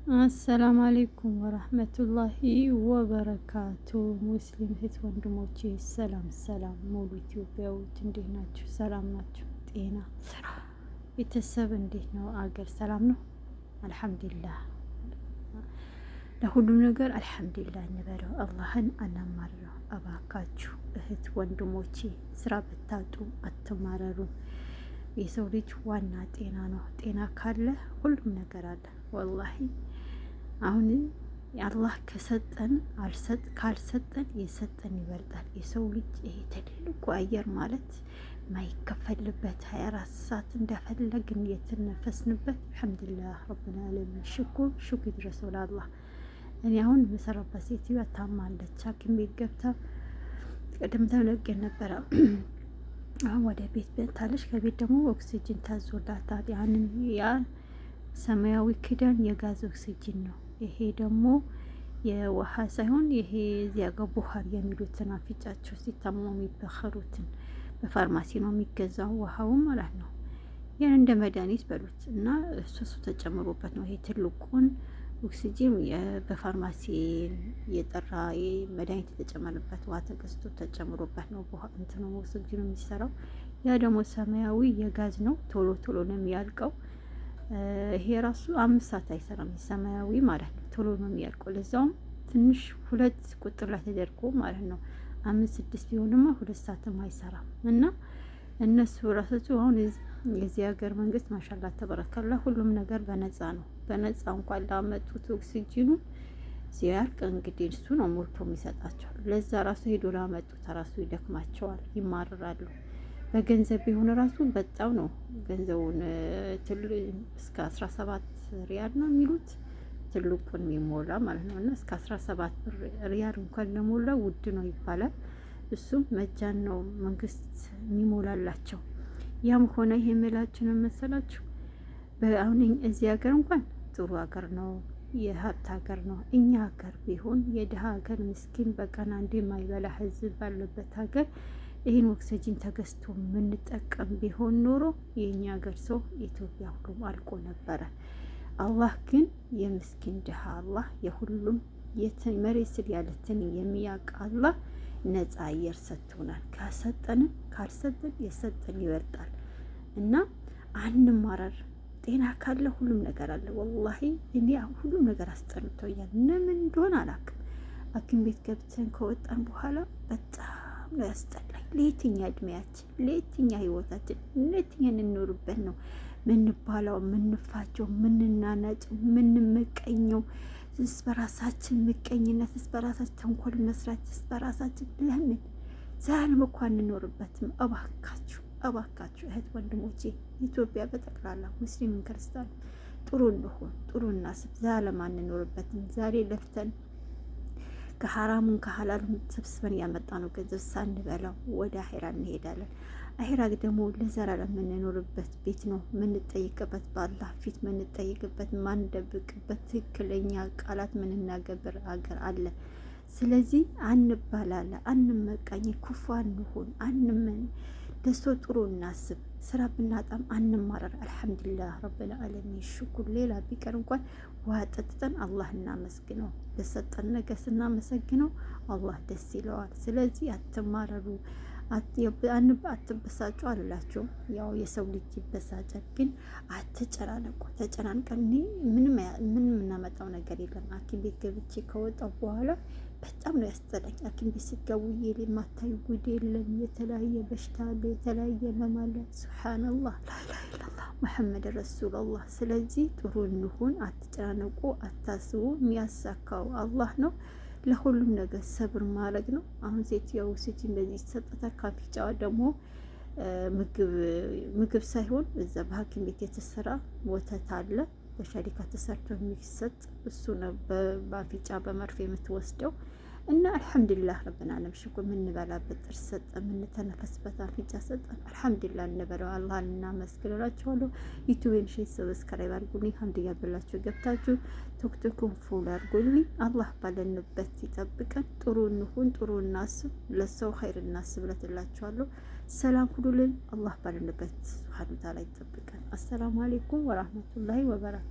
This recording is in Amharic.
አሰላሙ አሌይኩም ወረህመቱላሂ ወበረካቱ። ሙስሊም እህት ወንድሞቼ ሰላም ሰላም፣ ሙሉ ኢትዮጵያዎች እንዴት ናችሁ? ሰላም ናችሁ? ጤና፣ ስራ፣ ቤተሰብ እንዴት ነው? አገር ሰላም ነው? አልሐምዱሊላህ። ለሁሉም ነገር አልሐምዱሊላህ እንበለው። አላህን አናማርረው። እባካችሁ እህት ወንድሞቼ ስራ ብታጡ አትማረሩ። የሰው ልጅ ዋና ጤና ነው። ጤና ካለ ሁሉም ነገር አለ። ወላሂ አሁን አላህ ከሰጠን ካልሰጠን የሰጠን ይበልጣል። የሰው ልጅ ይሄ ትልቁ አየር ማለት ማይከፈልበት 24 ሰዓት እንደፈለግን የተነፈስንበት አልሐምዱሊላህ ረብል ዓለሚን ሽኩር ይድረሰው ለአላህ። እኔ አሁን የምሰራበት ሴትዮዋ ታማለች። ሐኪም ቤት ገብታ ቀደም ተለቅ ነበረ። አሁን ወደ ቤት በታለች። ከቤት ደግሞ ኦክሲጅን ታዞላታል። ያንን ያ ሰማያዊ ክዳን የጋዝ ኦክሲጅን ነው። ይሄ ደግሞ የውሃ ሳይሆን ይሄ እዚያ ጋር ቡሃር የሚሉትን አፍንጫቸው ሲታመሙ የሚበኸሩትን በፋርማሲ ነው የሚገዛው ውሃው ማለት ነው። ያን እንደ መድኃኒት በሉት እና እሱ ተጨምሮበት ነው። ይሄ ትልቁን ኦክሲጅን በፋርማሲ የጠራ መድኃኒት የተጨመረበት ውሃ ተገዝቶ ተጨምሮበት ነው እንትኑ ኦክሲጅኑ የሚሰራው። ያ ደግሞ ሰማያዊ የጋዝ ነው። ቶሎ ቶሎ ነው የሚያልቀው። ይሄ ራሱ 5 ሰዓት አይሰራም። ሰማያዊ ማለት ነው። ቶሎ ነው የሚያልቀው። ለዛውም ትንሽ 2 ቁጥር ላይ ተደርጎ ማለት ነው። 5 6 ቢሆንማ 2 ሰዓትም አይሰራም። እና እነሱ ራሳቸው አሁን የዚህ ሀገር መንግስት ማሻላ ተበረከላ ሁሉም ነገር በነፃ ነው። በነፃ እንኳን ላመጡት ኦክሲጅኑ ሲያልቅ እንግዲህ እሱ ነው ሞልቶ የሚሰጣቸው። ለዛ ራሱ ሄዶ ላመጡት ራሱ ይደክማቸዋል፣ ይማርራሉ። በገንዘብ ቢሆን ራሱ በጣም ነው ገንዘቡን እስከ 17 ሪያል ነው የሚሉት ትልቁን የሚሞላ ማለት ነው። እና እስከ 17 ሪያል እንኳን ለሞላ ውድ ነው ይባላል። እሱም መጃን ነው መንግስት የሚሞላላቸው። ያም ሆነ ይሄ ምላችን መሰላችሁ አሁን እዚህ ሀገር እንኳን ጥሩ ሀገር ነው፣ የሀብት ሀገር ነው። እኛ ሀገር ቢሆን የድሃ ሀገር ምስኪን በቀን አንዴ የማይበላ ህዝብ ባለበት ሀገር ይህን ኦክሲጅን ተገዝቶ የምንጠቀም ቢሆን ኖሮ የእኛ ሀገር ሰው ኢትዮጵያ ሁሉም አልቆ ነበረ። አላህ ግን የምስኪን ድሃ አላህ የሁሉም መሬት ስር ያለትን የሚያውቅ አላህ ነፃ አየር ሰጥቶናል። ካሰጠንን ካልሰጠን የሰጠን ይበልጣል። እና አንማረር። ጤና ካለ ሁሉም ነገር አለ። ወላሂ እኔ ሁሉም ነገር አስጠንቶኛል። ለምን እንደሆነ አላውቅም። ሐኪም ቤት ገብተን ከወጣን በኋላ በጣም ነው ያስጠላኝ። ለየትኛ እድሜያችን፣ ለየትኛ ህይወታችን፣ ለየትኛ እንኖርበት ነው ምንባለው፣ ምንፋቸው፣ ምንናናጭው፣ ምንመቀኘው፣ በራሳችን ምቀኝነት፣ በራሳችን ተንኮል መስራት፣ በራሳችን ለምን ዛሬም እኮ እንኖርበትም። እባካችሁ እህት ወንድሞቼ ኢትዮጵያ በጠቅላላ ሙስሊምን ክርስቲያን ጥሩ እንሆን፣ ጥሩ እናስብ። ዛሬም አንኖርበትም። ዛሬ ለፍተን ከሐራሙን ከሐላሉን ሰብስበን ያመጣ ነው ገንዘብ ሳንበላው ወደ አኺራ እንሄዳለን። አኺራ ደግሞ ለዘላለም የምንኖርበት ቤት ነው። የምንጠይቅበት በአላህ ፊት የምንጠይቅበት ማንደብቅበት ትክክለኛ ቃላት የምንናገር ሀገር አለ። ስለዚህ አንባላለ፣ አንመቃኝ፣ ክፉ አንሆን፣ አንመን፣ ለሰው ጥሩ እናስብ። ስራ ብናጣም አንማረር። አልሐምዱሊላህ ረብል ዓለሚን ሽኩር። ሌላ ቢቀር እንኳን ውሃ ጠጥተን አላህ እናመስግነው። ለሰጠን ነገር ስናመሰግነው አላህ ደስ ይለዋል። ስለዚህ አትማረሩ፣ አትበሳጩ አልላችሁም። ያው የሰው ልጅ ይበሳጫል፣ ግን አትጨናነቁ። ተጨናንቀን ምንም እናመጣው ነገር የለም። ሐኪም ቤት ገብቼ ከወጣው በኋላ በጣም ነው ያስጠላኝ። ሐኪም ቤት ሲገቡ የማታዩ ጉድ የለም። የተለያየ በሽታ አለ፣ የተለያየ ህመም አለ። ሱብሃንአላህ ላኢላሀ ኢለላህ ሙሐመድ ረሱሉላህ። ስለዚህ ጥሩ እንሁን፣ አትጨናነቁ፣ አታስቡ። የሚያሳካው አላህ ነው። ለሁሉም ነገር ሰብር ማድረግ ነው። አሁን ሴትዮዋ ኦክሲጅን እንደዚህ ተሰጠታ። ካፍንጫዋ ደግሞ ምግብ ሳይሆን እዛ በሐኪም ቤት የተሰራ ወተት አለ በሸሪካ ተሰርቶ የሚሰጥ እሱ ነው በአፍንጫ በመርፌ የምትወስደው። እና አልሐምዱሊላህ ረብና ዓለም ሽኩር። የምንበላበት ጥርስ ሰጠን፣ የምንተነፈስበት አፍንጫ ሰጠን። አልሐምዱሊላህ እንበለው፣ አላህን እናመስግናላችኋለሁ። ዩቲዩብን ሼር ሰብስክራይብ አድርጉልኝ። ሀምድያ ብላችሁ ገብታችሁ ቶክቶክን ፎሎ አድርጉልኝ። አላህ ባለንበት ይጠብቀን። ጥሩ እንሁን፣ ጥሩ እናስብ፣ ለሰው ኸይር እናስብ ለትላችኋለሁ። ሰላም ሁሉልን። አላህ ባለንበት ሱብሃነሁ ወተዓላ ይጠብቀን። አሰላሙ አለይኩም ወራህመቱላሂ ወበረካቱ።